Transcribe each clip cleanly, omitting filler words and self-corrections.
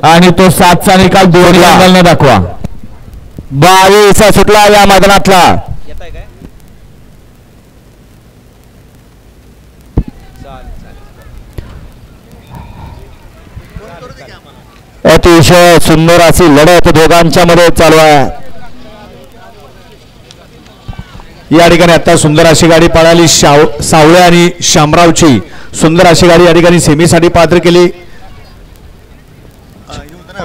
आणि तो 7चा निकाल दोन्ही अंगाने दाखवा. 22 सुटला या मैदानातला. अतिशय सुंदर अशी लढत दोघांच्या मध्ये चालू आहे. या ठिकाणी आता सुंदर अशी गाडी पळाली. सावळे आणि शामरावची सुंदर अशी गाडी या ठिकाणी सेमीसाठी पात्र केली.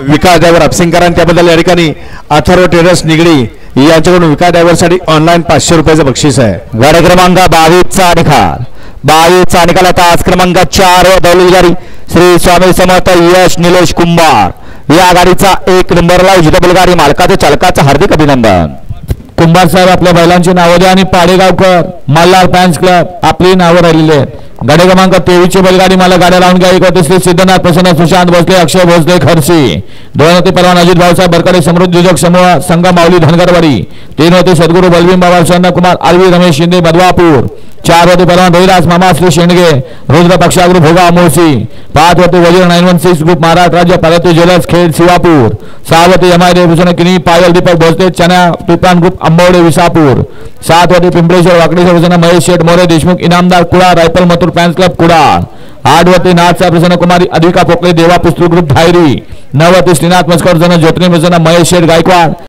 विकास ड्रायव्हर अपसिंगकरांनी त्याबद्दल या ठिकाणी अथर्व ट्रेडर्स निगडी यांच्याकडून विकास ड्रायव्हरसाठी ऑनलाईन 500 रुपयाचं बक्षीस आहे. गाडी क्रमांक 22चा निकाल. 22चा निकाल. तास क्रमांक 4 व दौलत गाडी श्री स्वामी समर्थ यश निलेश कुंभार या गाडीचा 1 नंबरला जितबल गाडी मालकाचे चालकाचं हार्दिक अभिनंदन. कुंभार साहेब आपल्या बैलांची नावं द्या आणि पाडेगावकर मल्हार फॅन्स क्लब आपली नावं राहिलेली आहेत. गाडी क्रमांक 23 ची बैलगाडी मला गाड्या लावून घ्या. 31 श्री सिद्धनाथ प्रसन्न सुशांत भोसले अक्षय भोसले खर्ची. 2 होते परवान अजित भाऊसाहेब बरकडे समृद्धी उद्योग समूह संघ माऊली धनगरवाडी. 3 होते सद्गुरू बलवीन बाबा कुमार आलवी रमेश शिंदे बदवापूर. 4 होते परवान रविदास मामा श्री शेंडगे रुद्र पक्षागृह भोगा मोर्शी. 5 होते वजीर 916 ग्रुप महाराष्ट्र राज्य पार्वती ज्वेलर्स खेड शिवापूर. 6 होते एमआय भूषण किनी पायल दीपक भोसले चना तुफान ग्रुप अंबवडे विसापूर. 7 होते Pimpaleshwar Wakadeshwar Bhushan Mahesh Sheth More Deshmukh Inamdar Kuda rifle Mathur fans club Kuda. 8 होते नाथ प्रसन्न कुमारी अधिका पोकळे देवा पुस्तक ग्रुप धायरी. 9 होते श्रीनाथ मस्कर जन ज्योतिनी भूषण महेश शेठ गायकवाड.